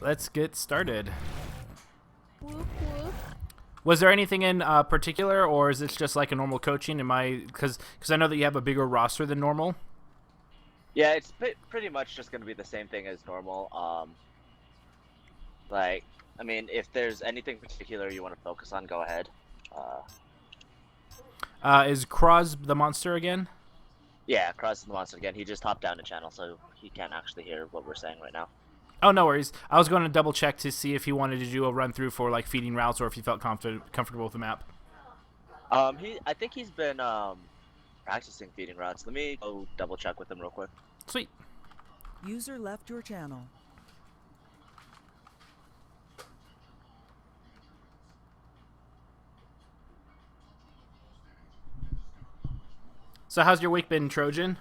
let's get started. Whoop, whoop. Was there anything in particular, or is this just like a normal coaching? Because I know that you have a bigger roster than normal. Yeah, it's pretty much just going to be the same thing as normal. Like, I mean, if there's anything particular you want to focus on, go ahead. Is Kraz the monster again? Yeah, Cross is the monster again. He just hopped down the channel, so he can't actually hear what we're saying right now. Oh, no worries. I was going to double check to see if he wanted to do a run through for like feeding routes, or if he felt comfortable with the map. I think he's been practicing feeding routes. Let me go double check with him real quick. Sweet. User left your channel. So how's your week been, Trojan?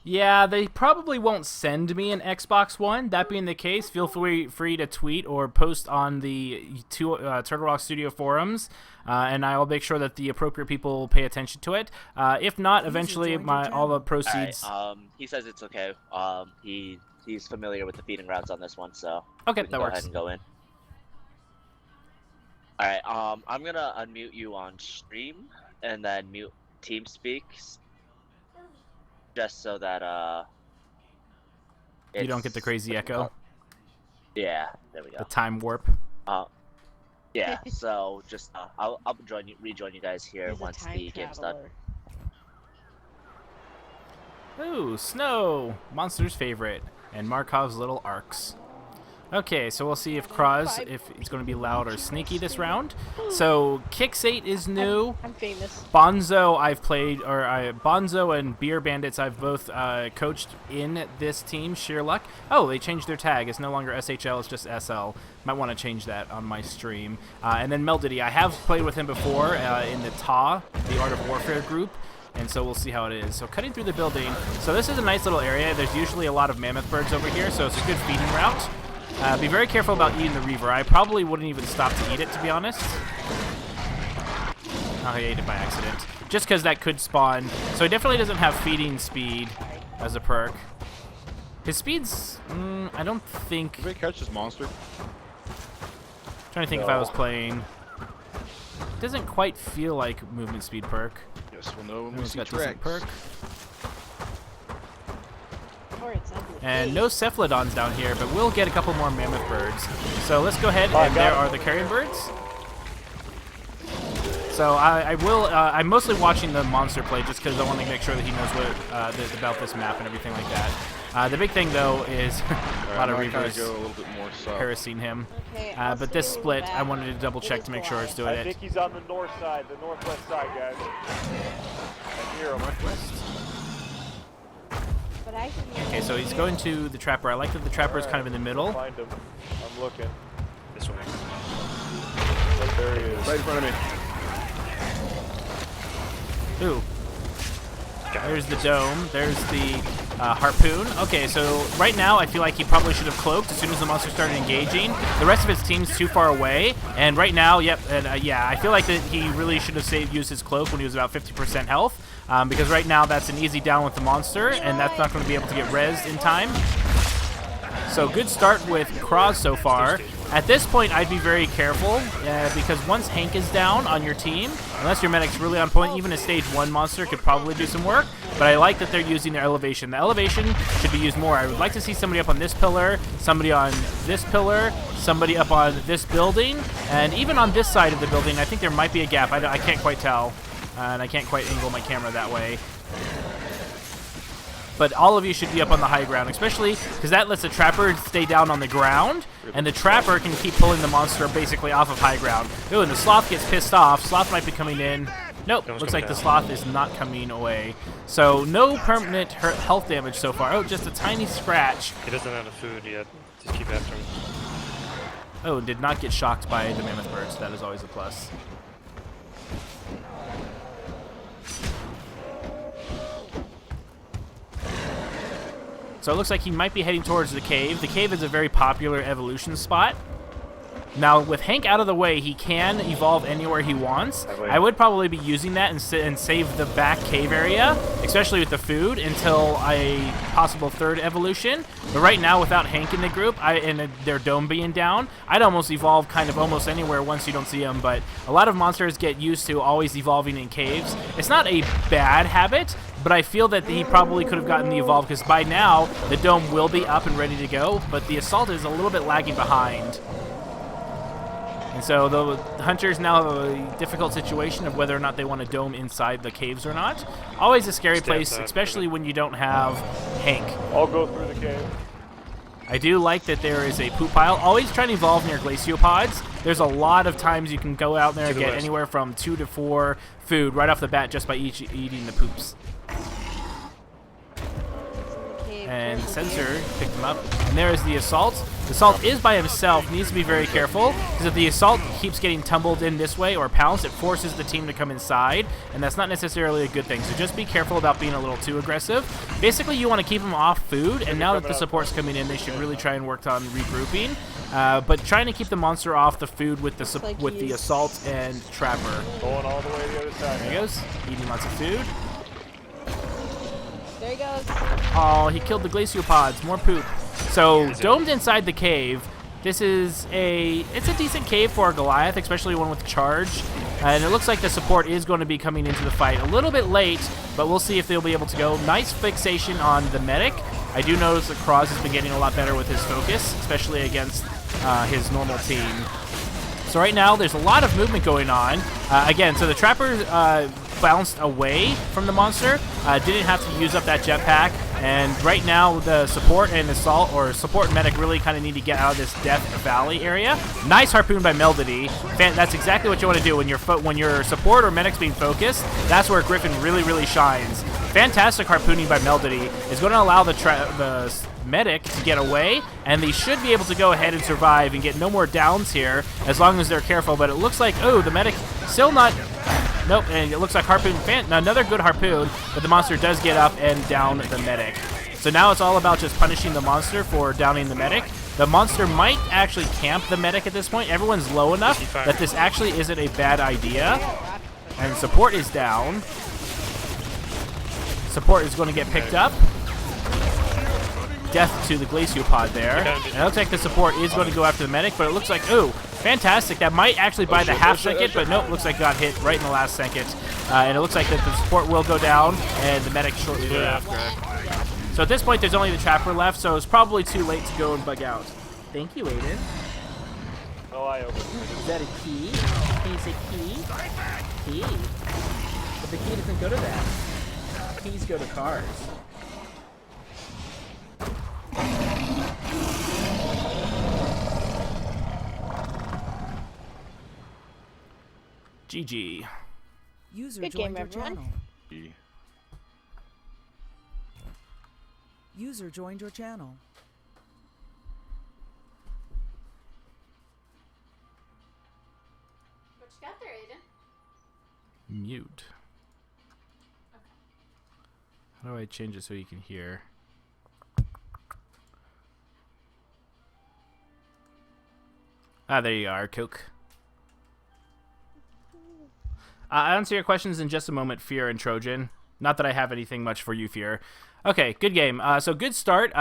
Yeah, they probably won't send me an Xbox One. That being the case, feel free to tweet or post on the Turtle Rock Studio forums, and I'll make sure that the appropriate people pay attention to it. If not, eventually all the proceeds. All right, he says it's okay. He's familiar with the feeding routes on this one, so okay, we can that go works. ahead and go in. All right, I'm gonna unmute you on stream and then mute TeamSpeak, just so that you don't get the crazy echo. Yeah, there we go. The time warp. Yeah. So just I'll rejoin you guys here He's once a time the game's done. traveler. Ooh, snow! Monster's favorite. And Markov's little arcs. Okay, so we'll see if Kraz, if it's going to be loud or sneaky this round. So, Kix8 is new. I'm famous. Bonzo I've played, or Bonzo and Beer Bandits I've both coached in this team, Shear Luck. Oh, they changed their tag. It's no longer SHL, it's just SL. Might want to change that on my stream. And then Meldity, I have played with him before in the TA, the Art of Warfare group. And so we'll see how it is. So cutting through the building. So this is a nice little area. There's usually a lot of mammoth birds over here, so it's a good feeding route. Be very careful about eating the Reaver. I probably wouldn't even stop to eat it, to be honest. Oh, I ate it by accident. Just because that could spawn. So he definitely doesn't have feeding speed as a perk. His speed's... I don't think... Did they catch this monster? Trying to think if I was playing... Doesn't quite feel like movement speed perk. Yes, we'll know when we He's see got decent perk. Or it's ugly. And no Cephalodons down here, but we'll get a couple more mammoth birds. So let's go ahead, and there are the carrion birds. So I'm mostly watching the monster play just because I want to make sure that he knows what about this map and everything like that. The big thing, though, is a lot of Reavers harassing him. Okay, but this split, I wanted to double check to make sure it's doing I think he's on the north side, the northwest side, guys. I hear him. Northwest. But I can hear Okay, so he's going to the trapper. I like that the trapper is kind of in the middle. Find him. I'm looking. This way. Right there he is. Right in front of me. Ooh. There's the dome. There's the harpoon. Okay, so right now I feel like he probably should have cloaked as soon as the monster started engaging. The rest of his team's too far away, and right now, yeah, I feel like that he really should have used his cloak when he was about 50% health, because right now that's an easy down with the monster, and that's not going to be able to get rezzed in time. So good start with Kraz so far. At this point, I'd be very careful, because once Hank is down on your team, unless your medic's really on point, even a stage 1 monster could probably do some work, but I like that they're using their elevation. The elevation should be used more. I would like to see somebody up on this pillar, somebody on this pillar, somebody up on this building, and even on this side of the building, I think there might be a gap. I can't quite tell, and I can't quite angle my camera that way. But all of you should be up on the high ground, especially because that lets the trapper stay down on the ground, and the trapper can keep pulling the monster basically off of high ground. Ooh, and the sloth gets pissed off. Sloth might be coming in. Nope, looks like the sloth is not coming away. So no permanent health damage so far. Oh, just a tiny scratch. He doesn't have the food yet. Just keep after him. Oh, did not get shocked by the mammoth birds. That is always a plus. So it looks like he might be heading towards the cave. The cave is a very popular evolution spot. Now, with Hank out of the way, he can evolve anywhere he wants. I would probably be using that and save the back cave area, especially with the food, until a possible third evolution. But right now, without Hank in the group and their dome being down, I'd almost evolve kind of almost anywhere once you don't see them. But a lot of monsters get used to always evolving in caves. It's not a bad habit, but I feel that he probably could have gotten the evolve, because by now, the dome will be up and ready to go, but the assault is a little bit lagging behind. And so the hunters now have a difficult situation of whether or not they want to dome inside the caves or not. Always a scary place, especially when you don't have Hank. I'll go through the cave. I do like that there is a poop pile. Always try to evolve near glaciopods. There's a lot of times you can go out there and get anywhere from 2 to 4 food right off the bat just by eating the poops. And Sensor picked him up. And there is the Assault. The Assault is by himself, needs to be very careful, because if the Assault keeps getting tumbled in this way or pounced, it forces the team to come inside, and that's not necessarily a good thing. So just be careful about being a little too aggressive. Basically, you want to keep them off food, and now that the support's coming in, they should really try and work on regrouping. But trying to keep the monster off the food with the Assault and Trapper. Going all the way to the other side. There he goes, eating lots of food. There he goes. Oh, he killed the glaciopods. More poop. So, domed inside the cave, it's a decent cave for a Goliath, especially one with charge. And it looks like the support is going to be coming into the fight a little bit late, but we'll see if they'll be able to go. Nice fixation on the medic. I do notice that Cross has been getting a lot better with his focus, especially against his normal team. So right now, there's a lot of movement going on. Again, so the Trapper bounced away from the monster, didn't have to use up that jetpack, and right now the support and assault, or support and medic, really kind of need to get out of this Death Valley area. Nice harpoon by Melody. That's exactly what you want to do when your support or medic's being focused. That's where Griffin really shines. Fantastic harpooning by Melody is going to allow the medic to get away, and they should be able to go ahead and survive and get no more downs here as long as they're careful. But it looks like, oh, the medic still not. Nope, and it looks like harpoon, another good harpoon, but the monster does get up and down the medic. So now it's all about just punishing the monster for downing the medic. The monster might actually camp the medic at this point. Everyone's low enough that this actually isn't a bad idea. And support is down. Support is going to get picked up. Death to the Glaciopod there. And it looks like the support is going to go after the medic, but it looks like, ooh, fantastic. That might actually buy the half second, but nope, looks like got hit right in the last second. And it looks like that the support will go down, and the medic shortly thereafter. So at this point, there's only the Trapper left, so it's probably too late to go and bug out. Thank you, Aiden. Oh, I opened it. Is that a key? Can you say key? Key. But the key doesn't go to that. Keys go to cars. GG. User Good joined game, your everyone. channel. User joined your channel. What you got there, Aiden? Mute. How do I change it so you can hear? Ah, there you are, Coke. I'll answer your questions in just a moment, Fear and Trojan. Not that I have anything much for you, Fear. Okay, good game. So good start.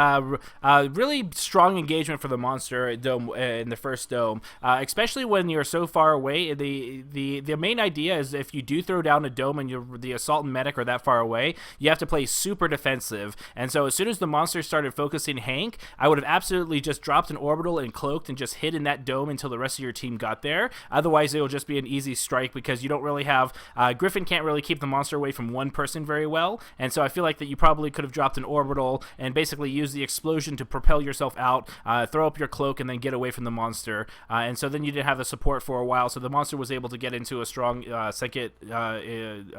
Really strong engagement for the monster dome in the first dome, especially when you're so far away. The main idea is if you do throw down a dome and the assault and medic are that far away, you have to play super defensive. And so as soon as the monster started focusing Hank, I would have absolutely just dropped an orbital and cloaked and just hid in that dome until the rest of your team got there. Otherwise, it will just be an easy strike because you don't really have Griffin can't really keep the monster away from one person very well. And so I feel like that you probably could have dropped an orbital and basically use the explosion to propel yourself out, throw up your cloak, and then get away from the monster. And so then you didn't have the support for a while, so the monster was able to get into a strong second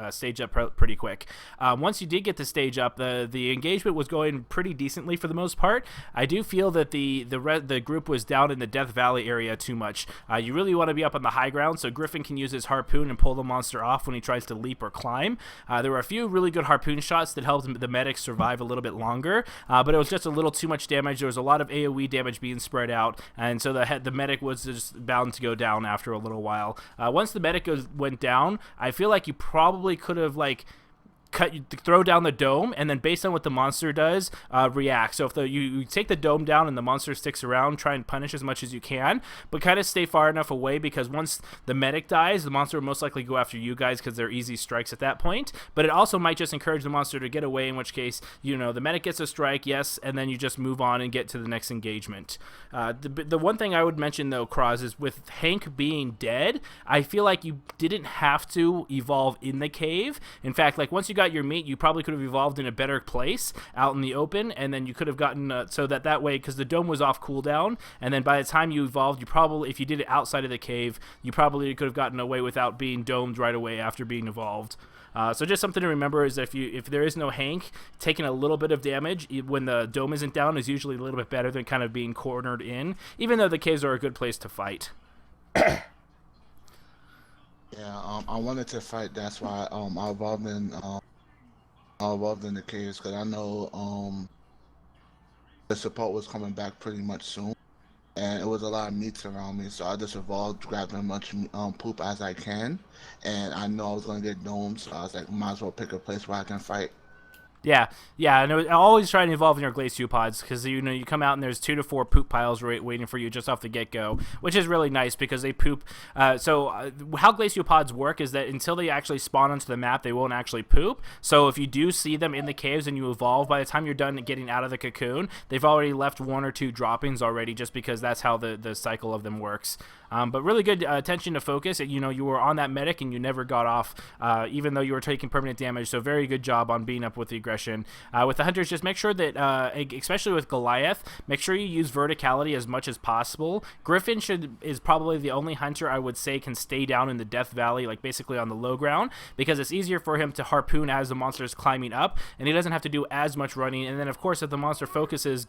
stage up pretty quick. Once you did get the stage up, the engagement was going pretty decently for the most part. I do feel that the group was down in the Death Valley area too much. You really want to be up on the high ground so Griffin can use his harpoon and pull the monster off when he tries to leap or climb. There were a few really good harpoon shots that helped the medic survive a little bit longer, but it was just a little too much damage. There was a lot of AoE damage being spread out, and so the medic was just bound to go down after a little while. Once the medic went down, I feel like you probably could have like throw down the dome, and then based on what the monster does, react. So if you take the dome down and the monster sticks around, try and punish as much as you can, but kind of stay far enough away, because once the medic dies, the monster will most likely go after you guys because they're easy strikes at that point. But it also might just encourage the monster to get away, in which case, you know, the medic gets a strike, yes, and then you just move on and get to the next engagement. The one thing I would mention though, Cross, is with Hank being dead, I feel like you didn't have to evolve in the cave. In fact, like once you got your meat, you probably could have evolved in a better place out in the open, and then you could have gotten so that way, because the dome was off cooldown, and then by the time you evolved, you probably, if you did it outside of the cave, you probably could have gotten away without being domed right away after being evolved. So just something to remember is that if there is no Hank, taking a little bit of damage when the dome isn't down is usually a little bit better than kind of being cornered in, even though the caves are a good place to fight. Yeah, I wanted to fight. That's why I evolved in the caves, because I know the support was coming back pretty much soon, and it was a lot of meats around me, so I just evolved, grabbed as much poop as I can, and I know I was gonna get domed, so I was like, might as well pick a place where I can fight. Yeah, and always try and evolve in your glaciopods, because you know you come out and there's 2 to 4 poop piles waiting for you just off the get-go, which is really nice because they poop. So how glaciopods work is that until they actually spawn onto the map, they won't actually poop. So if you do see them in the caves and you evolve, by the time you're done getting out of the cocoon, they've already left 1 or 2 droppings already, just because that's how the cycle of them works. But really good attention to focus. You know, you were on that medic and you never got off, even though you were taking permanent damage. So very good job on being up with the aggression. With the hunters, just make sure that, especially with Goliath, make sure you use verticality as much as possible. Griffin is probably the only hunter I would say can stay down in the Death Valley, like basically on the low ground, because it's easier for him to harpoon as the monster is climbing up, and he doesn't have to do as much running. And then, of course, if the monster focuses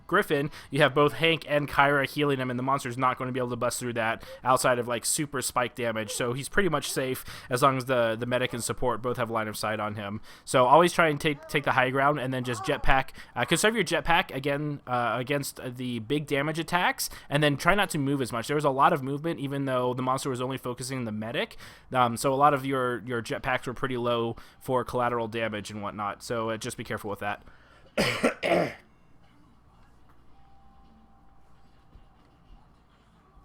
Griffin, you have both Hank and Kyra healing him, and the monster's not going to be able to bust through that outside of like super spike damage. So he's pretty much safe as long as the medic and support both have line of sight on him. So always try and take the high ground, and then just jetpack. Conserve your jetpack again against the big damage attacks, and then try not to move as much. There was a lot of movement, even though the monster was only focusing the medic. So a lot of your jetpacks were pretty low for collateral damage and whatnot. So just be careful with that.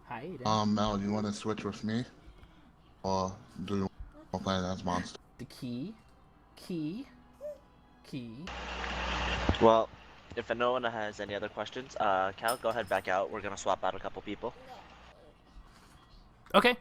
Hi. Mel, you want to switch with me, or do you want to play as monster? The key. Well, if no one has any other questions, Cal, go ahead back out. We're gonna swap out a couple people. Okay.